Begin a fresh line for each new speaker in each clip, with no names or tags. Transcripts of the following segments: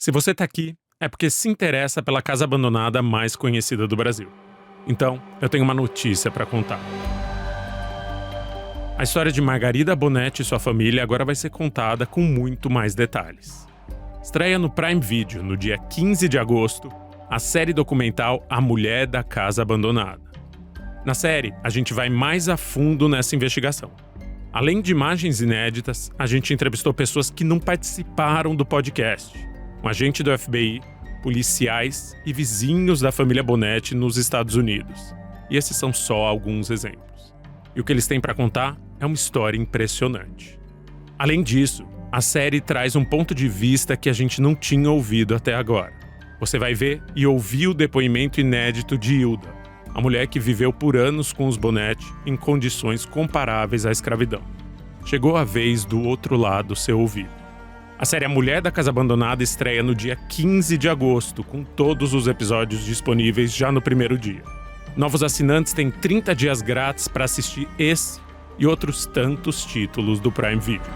Se você tá aqui, é porque se interessa pela casa abandonada mais conhecida do Brasil. Então, eu tenho uma notícia para contar. A história de Margarida Bonetti e sua família agora vai ser contada com muito mais detalhes. Estreia no Prime Video, no dia 15 de agosto, a série documental A Mulher da Casa Abandonada. Na série, a gente vai mais a fundo nessa investigação. Além de imagens inéditas, a gente entrevistou pessoas que não participaram do podcast. Um agente do FBI, policiais e vizinhos da família Bonetti nos Estados Unidos. E esses são só alguns exemplos. E o que eles têm para contar é uma história impressionante. Além disso, a série traz um ponto de vista que a gente não tinha ouvido até agora. Você vai ver e ouvir o depoimento inédito de Hilda, a mulher que viveu por anos com os Bonetti em condições comparáveis à escravidão. Chegou a vez do outro lado ser ouvido. A série A Mulher da Casa Abandonada estreia no dia 15 de agosto, com todos os episódios disponíveis já no primeiro dia. Novos assinantes têm 30 dias grátis para assistir esse e outros tantos títulos do Prime Video.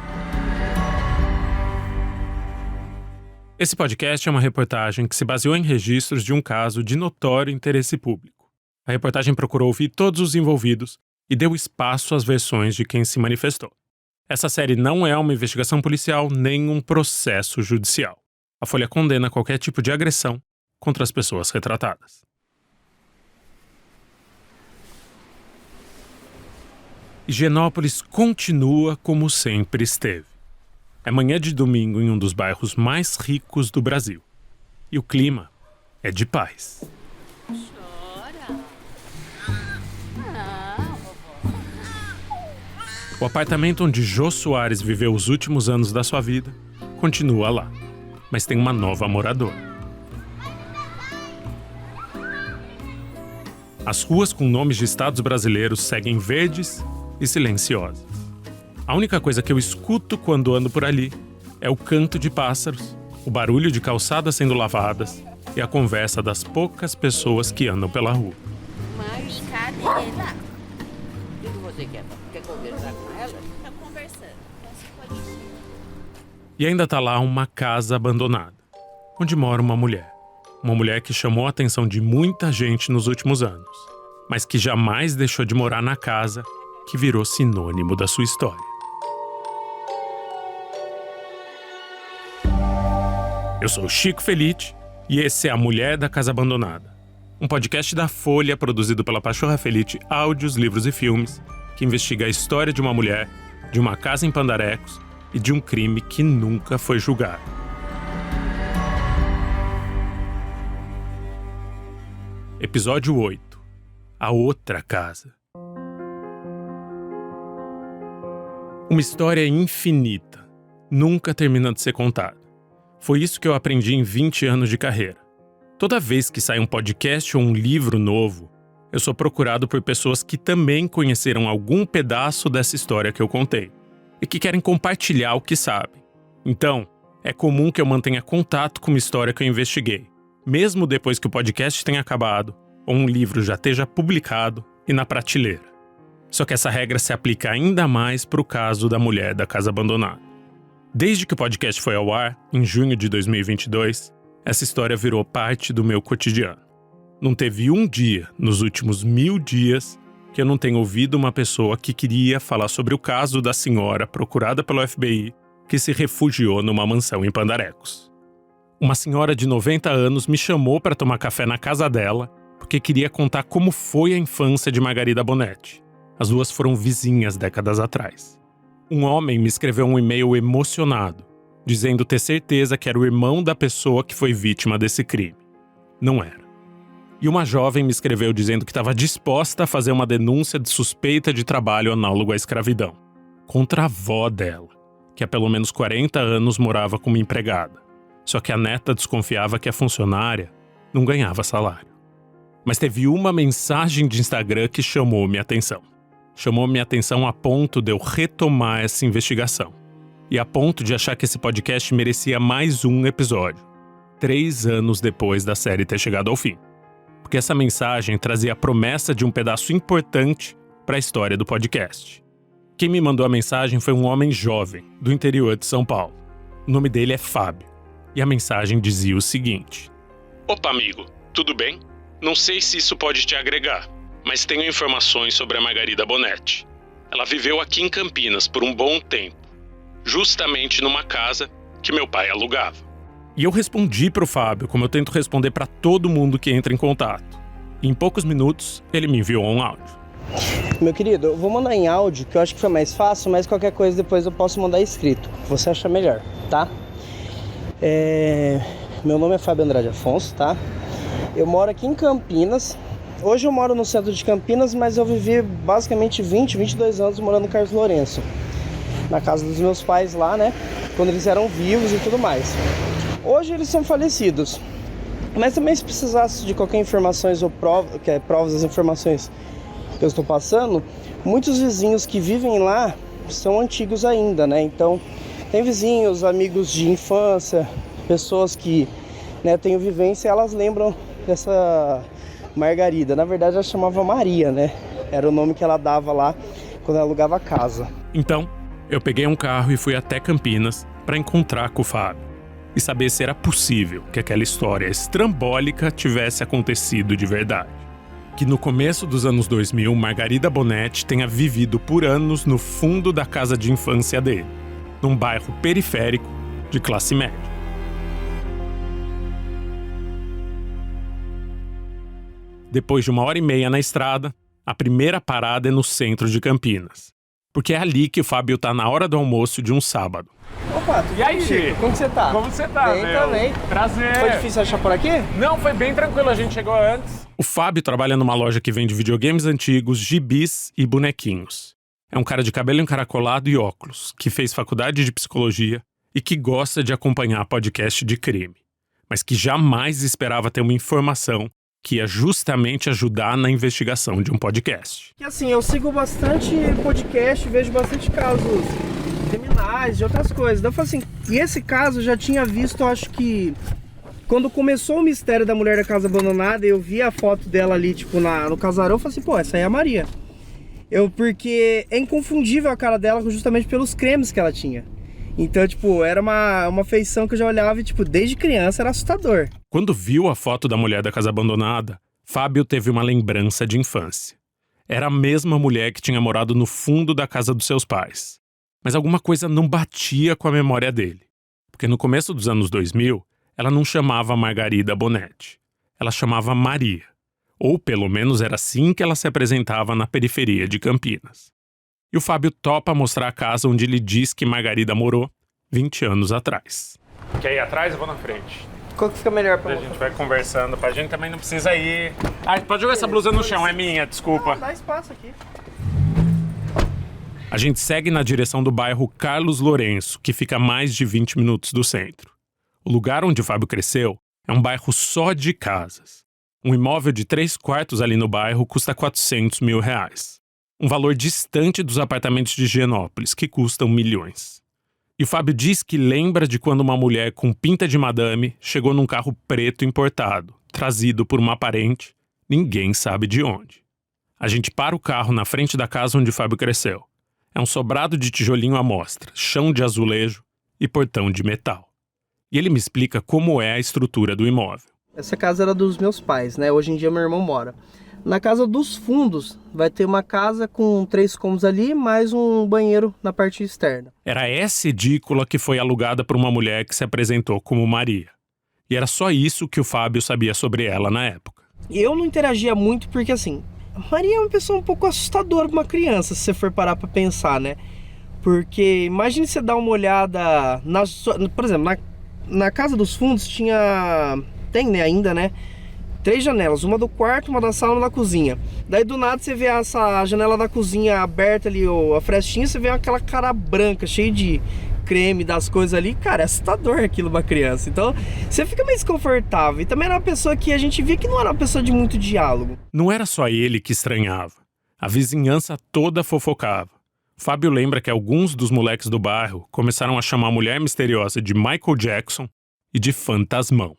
Esse podcast é uma reportagem que se baseou em registros de um caso de notório interesse público. A reportagem procurou ouvir todos os envolvidos e deu espaço às versões de quem se manifestou. Essa série não é uma investigação policial nem um processo judicial. A Folha condena qualquer tipo de agressão contra as pessoas retratadas. Higienópolis continua como sempre esteve. É manhã de domingo em um dos bairros mais ricos do Brasil. E o clima é de paz. O apartamento onde Jô Soares viveu os últimos anos da sua vida continua lá, mas tem uma nova moradora. As ruas com nomes de estados brasileiros seguem verdes e silenciosas. A única coisa que eu escuto quando ando por ali é o canto de pássaros, o barulho de calçadas sendo lavadas e a conversa das poucas pessoas que andam pela rua.
Mas cadê ela? O que você quer? Quer conversar com ela?
Tá conversando. Você pode ir.
E ainda tá lá uma casa abandonada, onde mora uma mulher. Uma mulher que chamou a atenção de muita gente nos últimos anos, mas que jamais deixou de morar na casa que virou sinônimo da sua história. Eu sou o Chico Felitti e esse é A Mulher da Casa Abandonada, um podcast da Folha produzido pela Pachorra Felitti Áudios, Livros e Filmes, que investiga a história de uma mulher, de uma casa em Pandarecos e de um crime que nunca foi julgado. Episódio 8. A Outra Casa. Uma história infinita, nunca termina de ser contada. Foi isso que eu aprendi em 20 anos de carreira. Toda vez que sai um podcast ou um livro novo, eu sou procurado por pessoas que também conheceram algum pedaço dessa história que eu contei e que querem compartilhar o que sabem. Então, é comum que eu mantenha contato com uma história que eu investiguei, mesmo depois que o podcast tenha acabado ou um livro já esteja publicado e na prateleira. Só que essa regra se aplica ainda mais para o caso da Mulher da Casa Abandonada. Desde que o podcast foi ao ar, em junho de 2022, essa história virou parte do meu cotidiano. Não teve um dia, nos últimos 1000 dias, que eu não tenha ouvido uma pessoa que queria falar sobre o caso da senhora procurada pelo FBI que se refugiou numa mansão em Pandarecos. Uma senhora de 90 anos me chamou para tomar café na casa dela porque queria contar como foi a infância de Margarida Bonetti. As duas foram vizinhas décadas atrás. Um homem me escreveu um e-mail emocionado, dizendo ter certeza que era o irmão da pessoa que foi vítima desse crime. Não era. E uma jovem me escreveu dizendo que estava disposta a fazer uma denúncia de suspeita de trabalho análogo à escravidão, contra a avó dela, que há pelo menos 40 anos morava como empregada. Só que a neta desconfiava que a funcionária não ganhava salário. Mas teve uma mensagem de Instagram que chamou minha atenção. Chamou minha atenção a ponto de eu retomar essa investigação. E a ponto de achar que esse podcast merecia mais um episódio, 3 anos depois da série ter chegado ao fim. Porque essa mensagem trazia a promessa de um pedaço importante para a história do podcast. Quem me mandou a mensagem foi um homem jovem, do interior de São Paulo. O nome dele é Fábio. E a mensagem dizia o seguinte: Opa, amigo, tudo bem? Não sei se isso pode te agregar, mas tenho informações sobre a Margarida Bonetti. Ela viveu aqui em Campinas por um bom tempo, justamente numa casa que meu pai alugava. E eu respondi pro Fábio, como eu tento responder para todo mundo que entra em contato. E em poucos minutos, ele me enviou um áudio.
Meu querido, eu vou mandar em áudio, que eu acho que foi mais fácil, mas qualquer coisa depois eu posso mandar escrito. Você acha melhor, tá? Meu nome é Fábio Andrade Afonso, tá? Eu moro aqui em Campinas. Hoje eu moro no centro de Campinas, mas eu vivi basicamente 22 anos morando no Carlos Lourenço. Na casa dos meus pais lá, né? Quando eles eram vivos e tudo mais. Hoje eles são falecidos. Mas também se precisasse de qualquer informações ou provas das informações que eu estou passando, muitos vizinhos que vivem lá são antigos ainda, né? Então, tem vizinhos, amigos de infância, pessoas que, né, têm vivência, elas lembram dessa Margarida. Na verdade, ela chamava Maria, né? Era o nome que ela dava lá quando ela alugava a casa.
Então, eu peguei um carro e fui até Campinas para encontrar com o Fábio e saber se era possível que aquela história estrambólica tivesse acontecido de verdade. Que no começo dos anos 2000, Margarida Bonetti tenha vivido por anos no fundo da casa de infância dele, num bairro periférico de classe média. Depois de 1h30 na estrada, a primeira parada é no centro de Campinas, porque é ali que o Fábio tá na hora do almoço de um sábado.
Opa, tudo
E aí,
bem, Chico? Como você tá?
Como você tá,
Bem
meu?
também.
Prazer.
Foi difícil achar por aqui?
Não, foi bem tranquilo, a gente chegou antes.
O Fábio trabalha numa loja que vende videogames antigos, gibis e bonequinhos. É um cara de cabelo encaracolado e óculos, que fez faculdade de psicologia e que gosta de acompanhar podcast de crime, mas que jamais esperava ter uma informação que ia justamente ajudar na investigação de um podcast.
Que assim, eu sigo bastante podcast, vejo bastante casos criminais, de outras coisas. Então eu falei assim, e esse caso eu já tinha visto, eu acho que quando começou o mistério da mulher da casa abandonada, eu vi a foto dela ali, tipo, no casarão, eu falei assim, pô, essa aí é a Maria. Porque é inconfundível a cara dela justamente pelos cremes que ela tinha. Então, tipo, era uma feição que eu já olhava e, tipo, desde criança era assustador.
Quando viu a foto da mulher da casa abandonada, Fábio teve uma lembrança de infância. Era a mesma mulher que tinha morado no fundo da casa dos seus pais. Mas alguma coisa não batia com a memória dele. Porque no começo dos anos 2000, ela não chamava Margarida Bonetti. Ela chamava Maria. Ou pelo menos era assim que ela se apresentava na periferia de Campinas. E o Fábio topa mostrar a casa onde ele diz que Margarida morou 20 anos atrás.
Quer ir atrás? Eu vou na frente.
Qual que fica melhor pra
A gente vai conversando, pra gente também não precisa ir. Ah, pode jogar essa blusa no chão, é minha, desculpa.
Dá espaço aqui.
A gente segue na direção do bairro Carlos Lourenço, que fica a mais de 20 minutos do centro. O lugar onde o Fábio cresceu é um bairro só de casas. Um imóvel de 3 quartos ali no bairro custa R$400 mil. Um valor distante dos apartamentos de Higienópolis, que custam milhões. E o Fábio diz que lembra de quando uma mulher com pinta de madame chegou num carro preto importado, trazido por uma parente, ninguém sabe de onde. A gente para o carro na frente da casa onde o Fábio cresceu. É um sobrado de tijolinho à mostra, chão de azulejo e portão de metal. E ele me explica como é a estrutura do imóvel.
Essa casa era dos meus pais, né? Hoje em dia meu irmão mora. Na casa dos fundos vai ter uma casa com 3 cômodos ali, mais um banheiro na parte externa.
Era essa edícula que foi alugada por uma mulher que se apresentou como Maria. E era só isso que o Fábio sabia sobre ela na época.
Eu não interagia muito porque, assim, a Maria é uma pessoa um pouco assustadora para uma criança, se você for parar para pensar, né? Porque imagine você dar uma olhada, por exemplo, na casa dos fundos tem, né, ainda, né? 3 janelas, uma do quarto, uma da sala e uma da cozinha. Daí do nada você vê essa janela da cozinha aberta ali, a frestinha, você vê aquela cara branca, cheia de creme das coisas ali. Cara, é assustador aquilo pra criança. Então você fica meio desconfortável. E também era uma pessoa que a gente via que não era uma pessoa de muito diálogo.
Não era só ele que estranhava. A vizinhança toda fofocava. Fábio lembra que alguns dos moleques do bairro começaram a chamar a mulher misteriosa de Michael Jackson e de Fantasmão.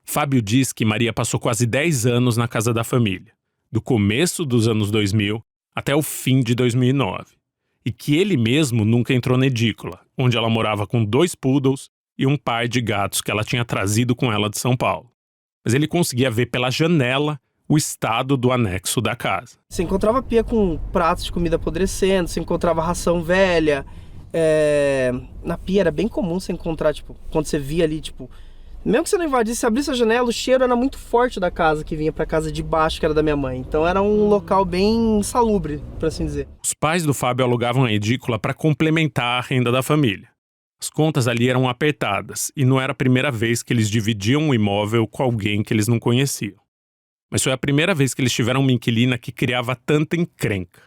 Fábio diz que Maria passou quase 10 anos na casa da família, do começo dos anos 2000 até o fim de 2009, e que ele mesmo nunca entrou na edícula, onde ela morava com 2 poodles e um par de gatos que ela tinha trazido com ela de São Paulo. Mas ele conseguia ver pela janela o estado do anexo da casa.
Você encontrava pia com pratos de comida apodrecendo, você encontrava ração velha. Na pia era bem comum você encontrar, tipo, quando você via ali, tipo... Mesmo que você não invadisse, você abrisse a janela, o cheiro era muito forte da casa que vinha pra casa de baixo, que era da minha mãe. Então era um local bem insalubre, por assim dizer.
Os pais do Fábio alugavam a edícula para complementar a renda da família. As contas ali eram apertadas e não era a primeira vez que eles dividiam um imóvel com alguém que eles não conheciam. Mas foi a primeira vez que eles tiveram uma inquilina que criava tanta encrenca.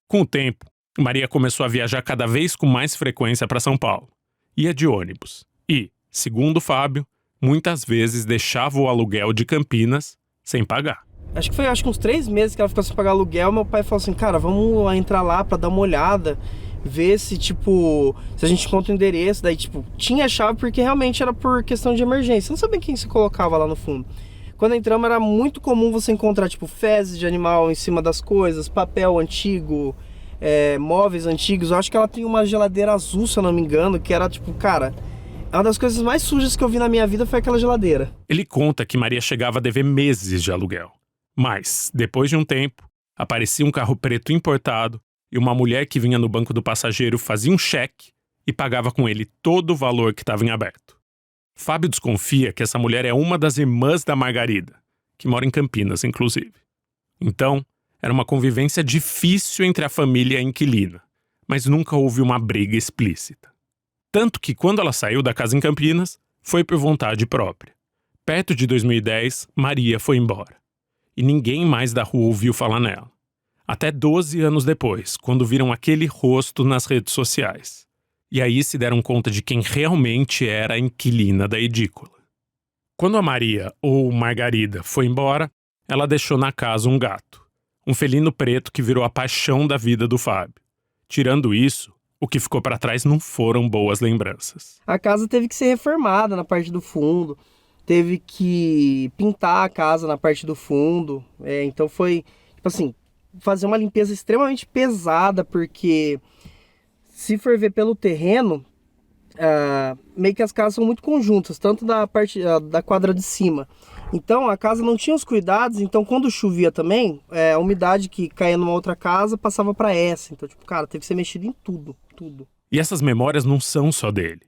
Com o tempo, Maria começou a viajar cada vez com mais frequência para São Paulo. Ia de ônibus e, segundo o Fábio, muitas vezes deixava o aluguel de Campinas sem pagar.
Acho que foi uns 3 meses que ela ficou sem pagar aluguel. Meu pai falou assim, cara, vamos entrar lá pra dar uma olhada, ver se, tipo, se a gente encontra o endereço. Daí, tipo, tinha a chave porque realmente era por questão de emergência. Não sabia quem se colocava lá no fundo. Quando entramos era muito comum você encontrar, tipo, fezes de animal em cima das coisas, papel antigo, móveis antigos. Eu acho que ela tem uma geladeira azul, se eu não me engano, que era, tipo, cara... Uma das coisas mais sujas que eu vi na minha vida foi aquela geladeira.
Ele conta que Maria chegava a dever meses de aluguel. Mas, depois de um tempo, aparecia um carro preto importado e uma mulher que vinha no banco do passageiro fazia um cheque e pagava com ele todo o valor que estava em aberto. Fábio desconfia que essa mulher é uma das irmãs da Margarida, que mora em Campinas, inclusive. Então, era uma convivência difícil entre a família e a inquilina, mas nunca houve uma briga explícita. Tanto que quando ela saiu da casa em Campinas, foi por vontade própria. Perto de 2010, Maria foi embora. E ninguém mais da rua ouviu falar nela. Até 12 anos depois, quando viram aquele rosto nas redes sociais. E aí se deram conta de quem realmente era a inquilina da edícula. Quando a Maria, ou Margarida, foi embora, ela deixou na casa um gato. Um felino preto que virou a paixão da vida do Fábio. Tirando isso, o que ficou para trás não foram boas lembranças.
A casa teve que ser reformada na parte do fundo, teve que pintar a casa na parte do fundo. Então foi, tipo assim, fazer uma limpeza extremamente pesada, porque se for ver pelo terreno, meio que as casas são muito conjuntas, tanto da parte da quadra de cima. Então a casa não tinha os cuidados, então quando chovia também, a umidade que caía numa outra casa passava para essa. Então, tipo, cara, teve que ser mexido em tudo.
E essas memórias não são só dele.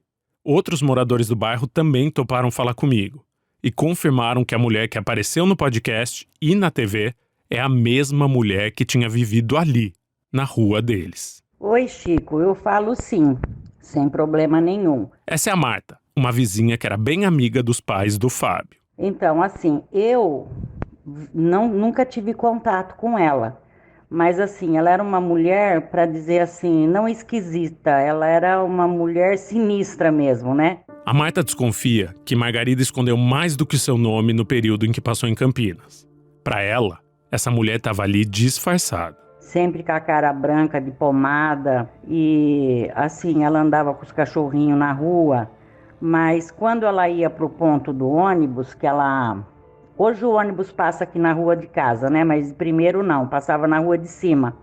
Outros moradores do bairro também toparam falar comigo e confirmaram que a mulher que apareceu no podcast e na TV é a mesma mulher que tinha vivido ali, na rua deles.
Oi, Chico, eu falo sim, sem problema nenhum.
Essa é a Marta, uma vizinha que era bem amiga dos pais do Fábio.
Então, assim, eu nunca tive contato com ela. Mas assim, ela era uma mulher, para dizer assim, não esquisita, ela era uma mulher sinistra mesmo, né?
A Marta desconfia que Margarida escondeu mais do que seu nome no período em que passou em Campinas. Para ela, essa mulher estava ali disfarçada.
Sempre com a cara branca de pomada e assim, ela andava com os cachorrinhos na rua. Mas quando ela ia pro ponto do ônibus, que ela... Hoje o ônibus passa aqui na rua de casa, né? Mas primeiro não, passava na rua de cima.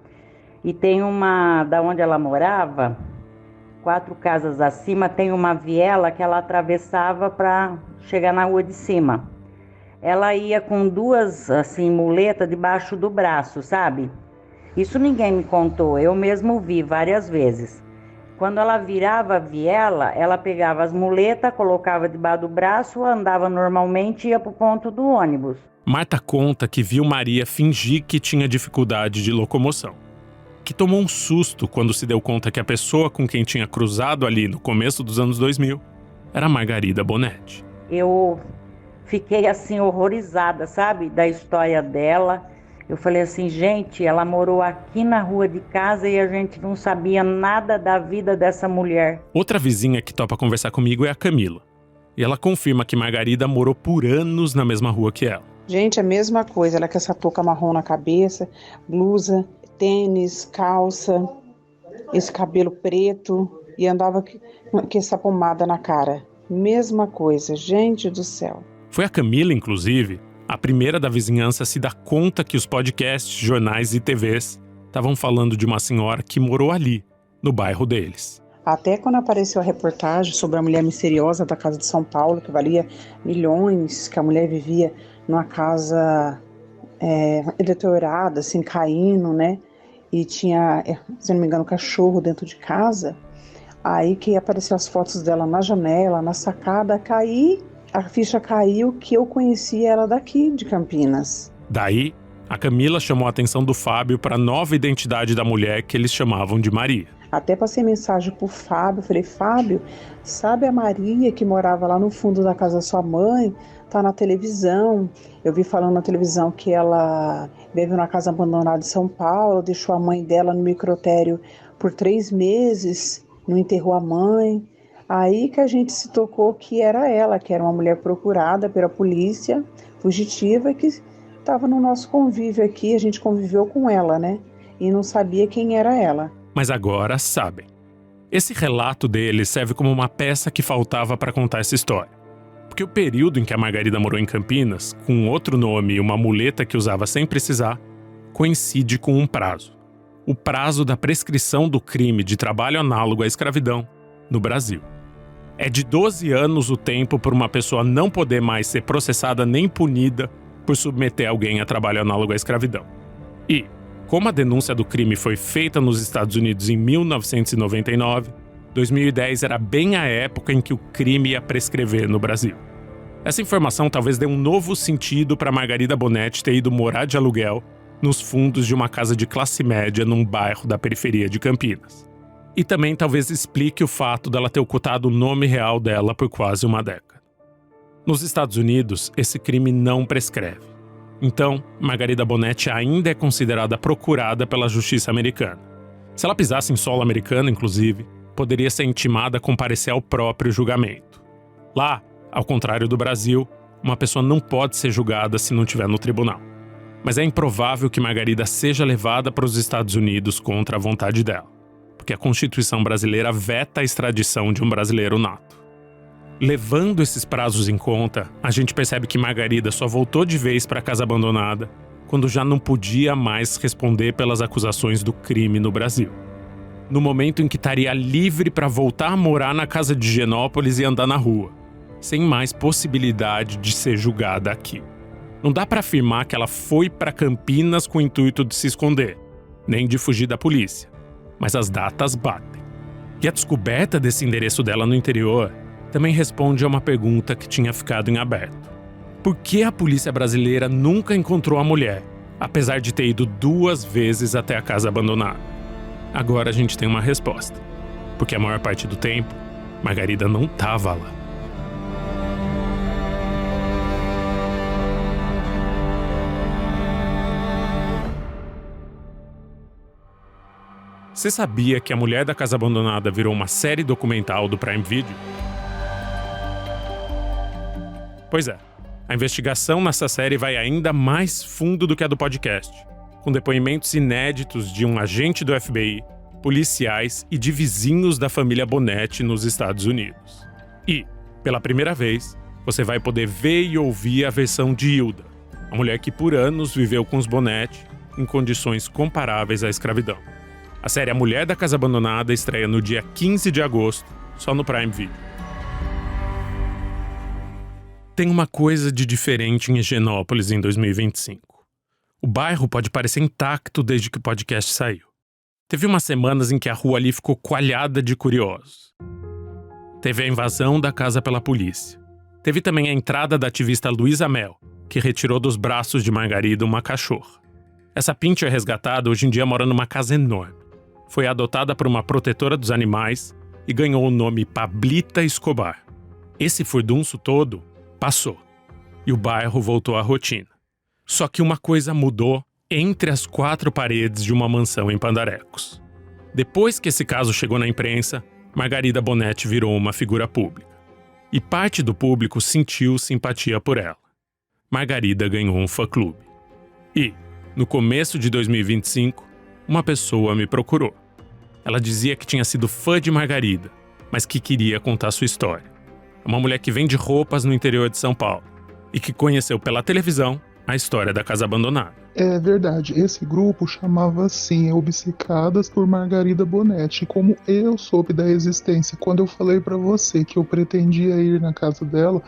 E tem uma, da onde ela morava, 4 casas acima, tem uma viela que ela atravessava para chegar na rua de cima. Ela ia com 2, assim, muletas debaixo do braço, sabe? Isso ninguém me contou, eu mesmo vi várias vezes. Quando ela virava a viela, ela pegava as muletas, colocava debaixo do braço, andava normalmente e ia para o ponto do ônibus.
Marta conta que viu Maria fingir que tinha dificuldade de locomoção. Que tomou um susto quando se deu conta que a pessoa com quem tinha cruzado ali no começo dos anos 2000 era Margarida Bonetti.
Eu fiquei assim horrorizada, sabe, da história dela. Eu falei assim, gente, ela morou aqui na rua de casa e a gente não sabia nada da vida dessa mulher.
Outra vizinha que topa conversar comigo é a Camila. E ela confirma que Margarida morou por anos na mesma rua que ela.
Gente, a mesma coisa, ela com essa touca marrom na cabeça, blusa, tênis, calça, esse cabelo preto e andava com essa pomada na cara. Mesma coisa, gente do céu.
Foi a Camila, inclusive, a primeira da vizinhança a se dar conta que os podcasts, jornais e TVs estavam falando de uma senhora que morou ali, no bairro deles.
Até quando apareceu a reportagem sobre a mulher misteriosa da casa de São Paulo, que valia milhões, que a mulher vivia numa casa deteriorada, assim, caindo, né? E tinha, se não me engano, um cachorro dentro de casa. Aí que apareceu as fotos dela na janela, na sacada, a ficha caiu que eu conhecia ela daqui, de Campinas.
Daí, a Camila chamou a atenção do Fábio para a nova identidade da mulher que eles chamavam de Maria.
Até passei mensagem pro Fábio, falei, Fábio, sabe a Maria que morava lá no fundo da casa da sua mãe? Tá na televisão. Eu vi falando na televisão que ela veio na casa abandonada de São Paulo, deixou a mãe dela no microtério por 3 meses, não enterrou a mãe. Aí que a gente se tocou que era ela, que era uma mulher procurada pela polícia, fugitiva, que estava no nosso convívio aqui, a gente conviveu com ela, né? E não sabia quem era ela.
Mas agora sabem. Esse relato dele serve como uma peça que faltava para contar essa história. Porque o período em que a Margarida morou em Campinas, com outro nome e uma muleta que usava sem precisar, coincide com um prazo. O prazo da prescrição do crime de trabalho análogo à escravidão no Brasil. É de 12 anos o tempo por uma pessoa não poder mais ser processada nem punida por submeter alguém a trabalho análogo à escravidão. E, como a denúncia do crime foi feita nos Estados Unidos em 1999, 2010 era bem a época em que o crime ia prescrever no Brasil. Essa informação talvez dê um novo sentido para Margarida Bonetti ter ido morar de aluguel nos fundos de uma casa de classe média num bairro da periferia de Campinas. E também talvez explique o fato dela ter ocultado o nome real dela por quase uma década. Nos Estados Unidos, esse crime não prescreve. Então, Margarida Bonetti ainda é considerada procurada pela justiça americana. Se ela pisasse em solo americano, inclusive, poderia ser intimada a comparecer ao próprio julgamento. Lá, ao contrário do Brasil, uma pessoa não pode ser julgada se não estiver no tribunal. Mas é improvável que Margarida seja levada para os Estados Unidos contra a vontade dela, porque a Constituição brasileira veta a extradição de um brasileiro nato. Levando esses prazos em conta, a gente percebe que Margarida só voltou de vez para a casa abandonada quando já não podia mais responder pelas acusações do crime no Brasil. No momento em que estaria livre para voltar a morar na casa de Higienópolis e andar na rua, sem mais possibilidade de ser julgada aqui. Não dá para afirmar que ela foi para Campinas com o intuito de se esconder, nem de fugir da polícia, mas as datas batem. E a descoberta desse endereço dela no interior também responde a uma pergunta que tinha ficado em aberto. Por que a polícia brasileira nunca encontrou a mulher, apesar de ter ido 2 vezes até a casa abandonada? Agora a gente tem uma resposta. Porque a maior parte do tempo, Margarida não estava lá. Você sabia que A Mulher da Casa Abandonada virou uma série documental do Prime Video? Pois é, a investigação nessa série vai ainda mais fundo do que a do podcast, com depoimentos inéditos de um agente do FBI, policiais e de vizinhos da família Bonetti nos Estados Unidos. E, pela primeira vez, você vai poder ver e ouvir a versão de Hilda, a mulher que por anos viveu com os Bonetti em condições comparáveis à escravidão. A série A Mulher da Casa Abandonada estreia no dia 15 de agosto, só no Prime Video. Tem uma coisa de diferente em Higienópolis em 2025. O bairro pode parecer intacto desde que o podcast saiu. Teve umas semanas em que a rua ali ficou coalhada de curiosos. Teve a invasão da casa pela polícia. Teve também a entrada da ativista Luísa Mel, que retirou dos braços de Margarida uma cachorra. Essa pincher resgatada hoje em dia mora numa casa enorme. Foi adotada por uma protetora dos animais e ganhou o nome Pablita Escobar. Esse furdunço todo passou, e o bairro voltou à rotina. Só que uma coisa mudou entre as 4 paredes de uma mansão em Pandarecos. Depois que esse caso chegou na imprensa, Margarida Bonetti virou uma figura pública. E parte do público sentiu simpatia por ela. Margarida ganhou um fã-clube. E, no começo de 2025, uma pessoa me procurou. Ela dizia que tinha sido fã de Margarida, mas que queria contar sua história. É uma mulher que vende roupas no interior de São Paulo e que conheceu pela televisão a história da casa abandonada.
É verdade, esse grupo chamava assim, Obcecadas por Margarida Bonetti. Como eu soube da existência quando eu falei pra você que eu pretendia ir na casa dela,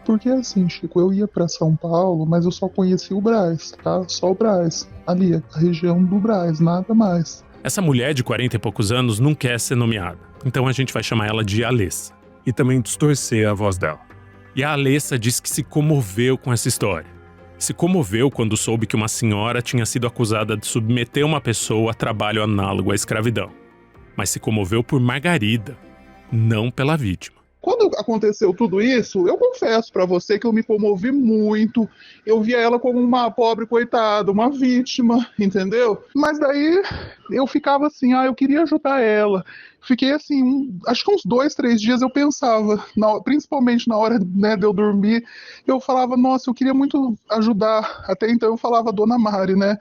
porque assim, Chico, eu ia pra São Paulo, mas eu só conheci o Brás, tá? Só o Brás, ali, a região do Brás, nada mais.
Essa mulher de 40 e poucos anos não quer ser nomeada, então a gente vai chamar ela de Alessa. E também distorcer a voz dela. E a Alessa diz que se comoveu com essa história. Se comoveu quando soube que uma senhora tinha sido acusada de submeter uma pessoa a trabalho análogo à escravidão. Mas se comoveu por Margarida, não pela vítima.
Quando aconteceu tudo isso, eu confesso pra você que eu me comovi muito. Eu via ela como uma pobre coitada, uma vítima, entendeu? Mas daí eu ficava assim, eu queria ajudar ela. Fiquei assim, acho que uns 2, 3 dias eu pensava, principalmente na hora, né, de eu dormir, eu falava, nossa, eu queria muito ajudar. Até então eu falava Dona Mari, né?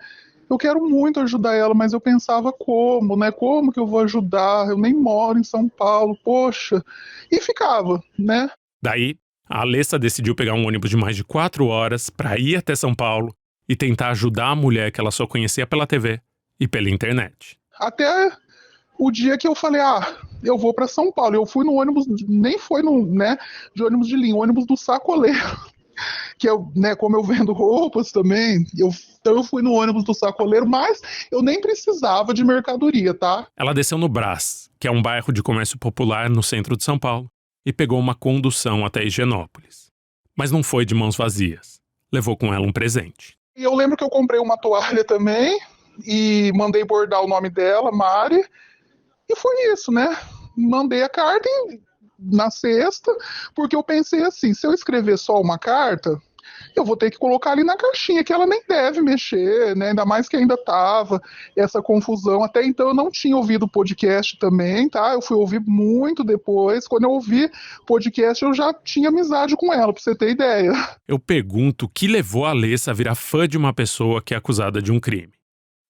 Eu quero muito ajudar ela, mas eu pensava como, né? Como que eu vou ajudar? Eu nem moro em São Paulo, poxa. E ficava, né?
Daí, a Alessa decidiu pegar um ônibus de mais de 4 horas para ir até São Paulo e tentar ajudar a mulher que ela só conhecia pela TV e pela internet.
Até o dia que eu falei, eu vou para São Paulo. Eu fui no ônibus, nem foi no, né, de ônibus de linha, ônibus do Sacoleiro. Que eu, né, como eu vendo roupas também, então eu fui no ônibus do Sacoleiro, mas eu nem precisava de mercadoria, tá?
Ela desceu no Brás, que é um bairro de comércio popular no centro de São Paulo, e pegou uma condução até Higienópolis. Mas não foi de mãos vazias. Levou com ela um presente.
E eu lembro que eu comprei uma toalha também, e mandei bordar o nome dela, Mari, e foi isso, né? Mandei a carta na sexta, porque eu pensei assim, se eu escrever só uma carta, eu vou ter que colocar ali na caixinha, que ela nem deve mexer, né? Ainda mais que ainda tava essa confusão. Até então eu não tinha ouvido o podcast também, tá? Eu fui ouvir muito depois. Quando eu ouvi podcast, eu já tinha amizade com ela, pra você ter ideia.
Eu pergunto o que levou a Alessa a virar fã de uma pessoa que é acusada de um crime.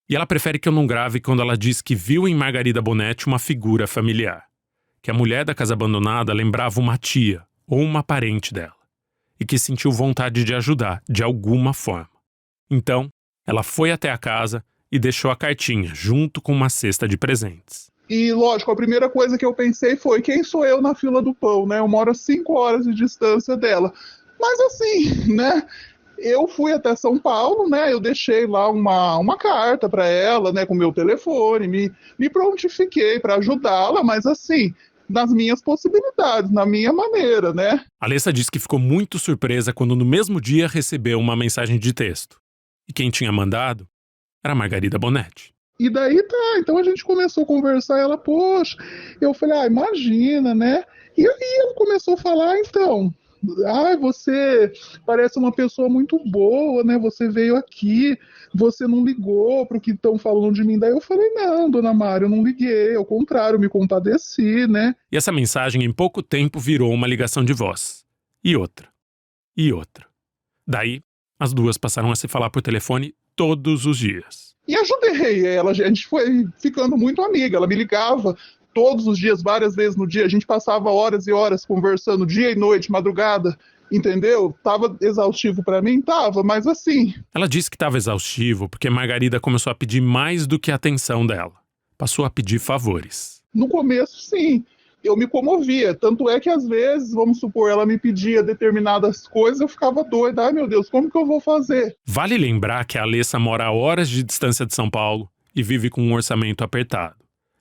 E ela prefere que eu não grave quando ela diz que viu em Margarida Bonetti uma figura familiar. Que a mulher da casa abandonada lembrava uma tia ou uma parente dela, e que sentiu vontade de ajudar, de alguma forma. Então, ela foi até a casa e deixou a cartinha, junto com uma cesta de presentes.
E, lógico, a primeira coisa que eu pensei foi, quem sou eu na fila do pão, né? Eu moro a 5 horas de distância dela. Mas assim, né? Eu fui até São Paulo, né? Eu deixei lá uma carta para ela, né? Com meu telefone, me prontifiquei para ajudá-la, mas assim, nas minhas possibilidades, na minha maneira, né?
A Alessa disse que ficou muito surpresa quando no mesmo dia recebeu uma mensagem de texto. E quem tinha mandado era a Margarida Bonetti.
E daí então a gente começou a conversar, ela, poxa, eu falei, imagina, né? E aí ela começou a falar, então, você parece uma pessoa muito boa, né? Você veio aqui, você não ligou pro que estão falando de mim. Daí eu falei, não, Dona Mari, eu não liguei, ao contrário, eu me compadeci, né?
E essa mensagem em pouco tempo virou uma ligação de voz. E outra. E outra. Daí, as duas passaram a se falar por telefone todos os dias.
E ajudei ela, a gente foi ficando muito amiga, ela me ligava todos os dias, várias vezes no dia, a gente passava horas e horas conversando, dia e noite, madrugada, entendeu? Tava exaustivo pra mim? Tava, mas assim...
Ela disse que estava exaustivo porque Margarida começou a pedir mais do que a atenção dela. Passou a pedir favores.
No começo, sim, eu me comovia, tanto é que às vezes, vamos supor, ela me pedia determinadas coisas, eu ficava doida, ai meu Deus, como que eu vou fazer?
Vale lembrar que a Alessa mora a horas de distância de São Paulo e vive com um orçamento apertado.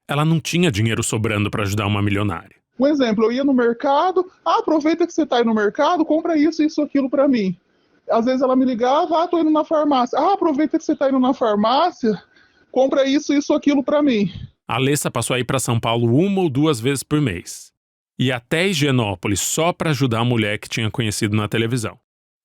Ela não tinha dinheiro sobrando para ajudar uma milionária.
Um exemplo, eu ia no mercado, aproveita que você tá aí no mercado, compra isso, aquilo pra mim. Às vezes ela me ligava, tô indo na farmácia. Aproveita que você tá indo na farmácia, compra isso, aquilo pra mim.
A Alessa passou a ir para São Paulo 1 ou 2 vezes por mês. E até Higienópolis só para ajudar a mulher que tinha conhecido na televisão.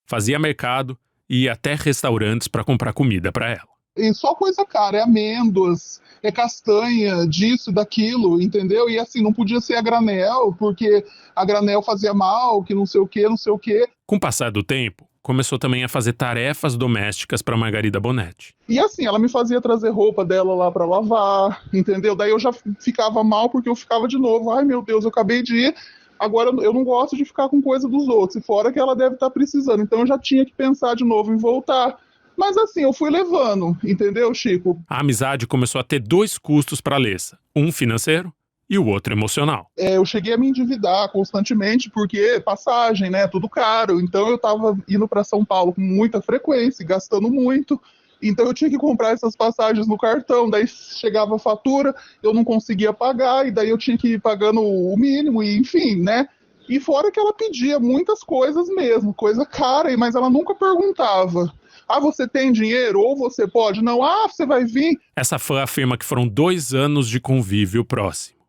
Fazia mercado e ia até restaurantes para comprar comida para ela.
E só coisa cara, é amêndoas, é castanha, disso, daquilo, entendeu? E assim, não podia ser a granel, porque a granel fazia mal, que não sei o quê, não sei o quê.
Com o passar do tempo, começou também a fazer tarefas domésticas para Margarida Bonetti.
E assim, ela me fazia trazer roupa dela lá para lavar, entendeu? Daí eu já ficava mal, porque eu ficava de novo, ai meu Deus, eu acabei de ir, agora eu não gosto de ficar com coisa dos outros, e fora que ela deve estar precisando, então eu já tinha que pensar de novo em voltar. Mas assim, eu fui levando, entendeu, Chico?
A amizade começou a ter 2 custos para Alessa, um financeiro e o outro emocional.
Eu cheguei a me endividar constantemente, porque passagem, né, tudo caro. Então eu estava indo para São Paulo com muita frequência, gastando muito. Então eu tinha que comprar essas passagens no cartão, daí chegava a fatura, eu não conseguia pagar, e daí eu tinha que ir pagando o mínimo, e enfim, né? E fora que ela pedia muitas coisas mesmo, coisa cara, mas ela nunca perguntava: ah, você tem dinheiro? Ou você pode? Não, você vai vir?
Essa fã afirma que foram 2 anos de convívio próximo.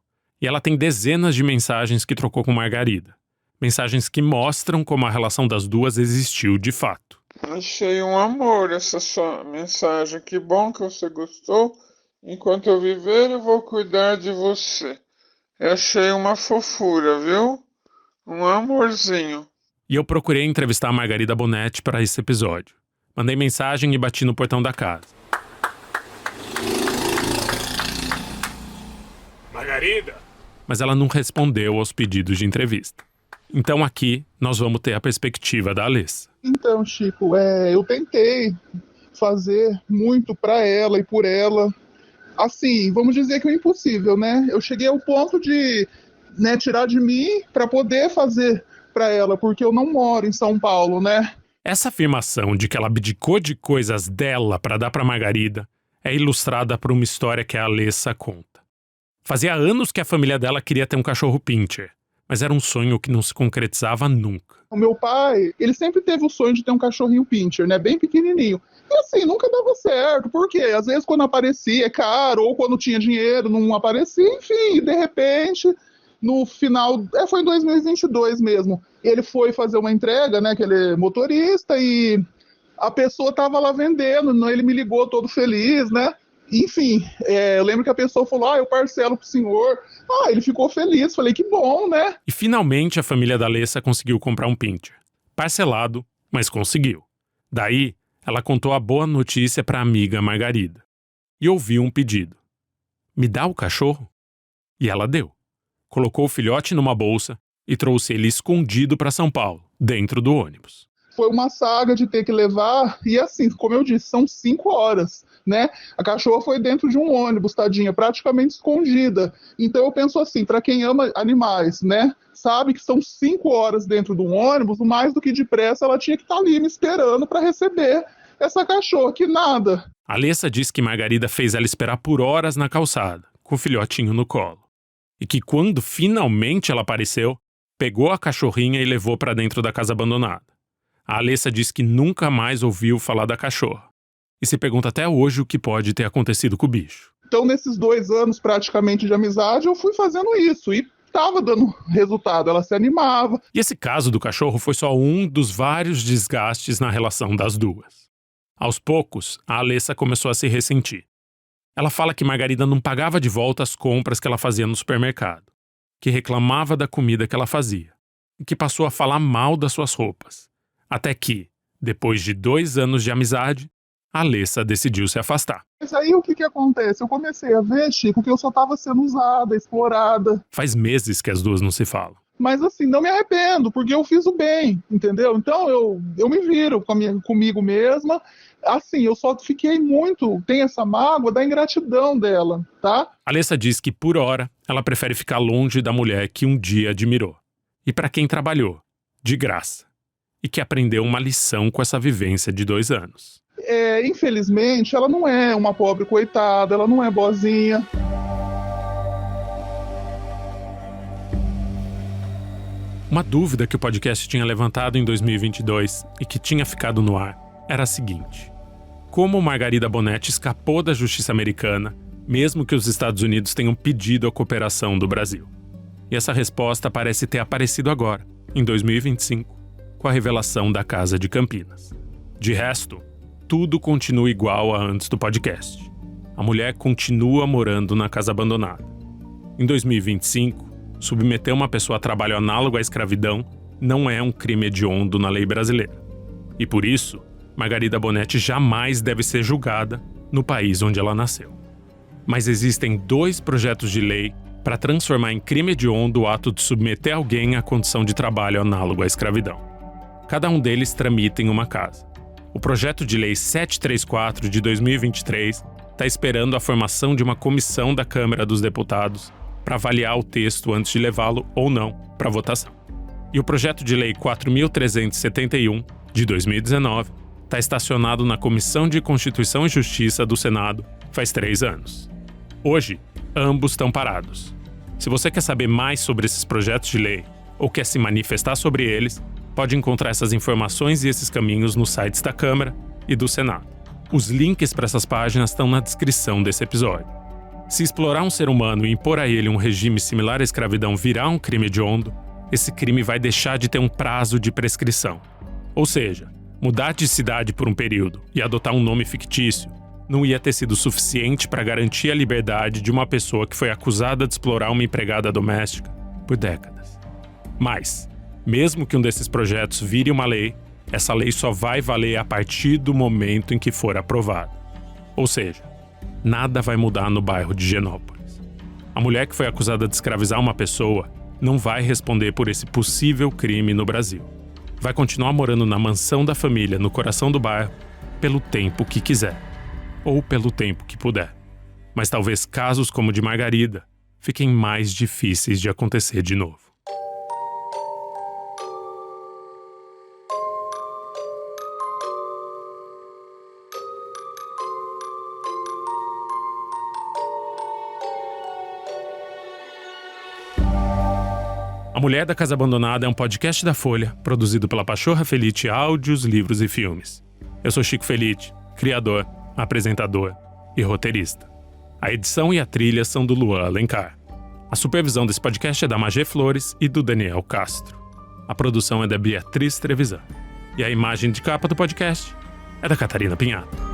E ela tem dezenas de mensagens que trocou com Margarida. Mensagens que mostram como a relação das duas existiu de fato.
Achei um amor essa sua mensagem. Que bom que você gostou. Enquanto eu viver, eu vou cuidar de você. Eu achei uma fofura, viu? Um amorzinho.
E eu procurei entrevistar a Margarida Bonetti para esse episódio. Mandei mensagem e bati no portão da casa.
Margarida?
Mas ela não respondeu aos pedidos de entrevista. Então aqui nós vamos ter a perspectiva da Alessa.
Então, Chico, eu tentei fazer muito para ela e por ela. Assim, vamos dizer que é impossível, né? Eu cheguei ao ponto de, né, tirar de mim para poder fazer para ela, porque eu não moro em São Paulo, né?
Essa afirmação de que ela abdicou de coisas dela para dar para Margarida é ilustrada por uma história que a Alessa conta. Fazia anos que a família dela queria ter um cachorro pincher, mas era um sonho que não se concretizava nunca.
O meu pai, ele sempre teve o sonho de ter um cachorrinho pincher, né, bem pequenininho. E assim, nunca dava certo, porque às vezes quando aparecia é caro, ou quando tinha dinheiro não aparecia, enfim, de repente, no final, foi em 2022 mesmo, ele foi fazer uma entrega, né, que ele é motorista, e a pessoa estava lá vendendo, ele me ligou todo feliz, né. Enfim, eu lembro que a pessoa falou, eu parcelo pro senhor. Ele ficou feliz, falei, que bom, né?
E finalmente a família da Alessa conseguiu comprar um pincher. Parcelado, mas conseguiu. Daí, ela contou a boa notícia pra amiga Margarida. E ouviu um pedido. Me dá o cachorro? E ela deu. Colocou o filhote numa bolsa e trouxe ele escondido pra São Paulo, dentro do ônibus.
Foi uma saga de ter que levar, e assim, como eu disse, são 5 horas, né? A cachorra foi dentro de um ônibus, tadinha, praticamente escondida. Então eu penso assim, para quem ama animais, né? Sabe que são 5 horas dentro de um ônibus, mais do que depressa ela tinha que estar ali me esperando para receber essa cachorra, que nada.
A Alessa diz que Margarida fez ela esperar por horas na calçada, com o filhotinho no colo. E que quando finalmente ela apareceu, pegou a cachorrinha e levou para dentro da casa abandonada. A Alessa diz que nunca mais ouviu falar da cachorra. E se pergunta até hoje o que pode ter acontecido com o bicho.
Então, nesses 2 anos praticamente de amizade, eu fui fazendo isso. E estava dando resultado, ela se animava.
E esse caso do cachorro foi só um dos vários desgastes na relação das duas. Aos poucos, a Alessa começou a se ressentir. Ela fala que Margarida não pagava de volta as compras que ela fazia no supermercado, que reclamava da comida que ela fazia, e que passou a falar mal das suas roupas. Até que, depois de 2 anos de amizade, a Alessa decidiu se afastar.
Mas aí o que acontece? Eu comecei a ver, Chico, que eu só estava sendo usada, explorada.
Faz meses que as duas não se falam.
Mas assim, não me arrependo, porque eu fiz o bem, entendeu? Então eu me viro comigo mesma. Assim, eu só fiquei tem essa mágoa da ingratidão dela, tá?
A Alessa diz que, por hora, ela prefere ficar longe da mulher que um dia admirou. E para quem trabalhou, de graça. E que aprendeu uma lição com essa vivência de 2 anos.
Infelizmente, ela não é uma pobre coitada, ela não é boazinha.
Uma dúvida que o podcast tinha levantado em 2022 e que tinha ficado no ar era a seguinte: como Margarida Bonetti escapou da justiça americana, mesmo que os Estados Unidos tenham pedido a cooperação do Brasil? E essa resposta parece ter aparecido agora, em 2025, com a revelação da Casa de Campinas. De resto, tudo continua igual a antes do podcast. A mulher continua morando na casa abandonada. Em 2025, submeter uma pessoa a trabalho análogo à escravidão não é um crime hediondo na lei brasileira. E por isso, Margarida Bonetti jamais deve ser julgada no país onde ela nasceu. Mas existem 2 projetos de lei para transformar em crime hediondo o ato de submeter alguém à condição de trabalho análogo à escravidão. Cada um deles tramita em uma casa. O projeto de lei 734 de 2023 está esperando a formação de uma comissão da Câmara dos Deputados para avaliar o texto antes de levá-lo ou não para votação. E o projeto de lei 4.371 de 2019 está estacionado na Comissão de Constituição e Justiça do Senado faz 3 anos. Hoje, ambos estão parados. Se você quer saber mais sobre esses projetos de lei ou quer se manifestar sobre eles, pode encontrar essas informações e esses caminhos nos sites da Câmara e do Senado. Os links para essas páginas estão na descrição desse episódio. Se explorar um ser humano e impor a ele um regime similar à escravidão virar um crime hediondo, esse crime vai deixar de ter um prazo de prescrição. Ou seja, mudar de cidade por um período e adotar um nome fictício não ia ter sido suficiente para garantir a liberdade de uma pessoa que foi acusada de explorar uma empregada doméstica por décadas. Mas, mesmo que um desses projetos vire uma lei, essa lei só vai valer a partir do momento em que for aprovada. Ou seja, nada vai mudar no bairro de Genópolis. A mulher que foi acusada de escravizar uma pessoa não vai responder por esse possível crime no Brasil. Vai continuar morando na mansão da família, no coração do bairro, pelo tempo que quiser. Ou pelo tempo que puder. Mas talvez casos como o de Margarida fiquem mais difíceis de acontecer de novo. A Mulher da Casa Abandonada é um podcast da Folha, produzido pela Pachorra Felite Áudios, Livros e Filmes. Eu sou Chico Felite, criador, apresentador e roteirista. A edição e a trilha são do Luan Alencar. A supervisão desse podcast é da Magé Flores e do Daniel Castro. A produção é da Beatriz Trevisan. E a imagem de capa do podcast é da Catarina Pinhato.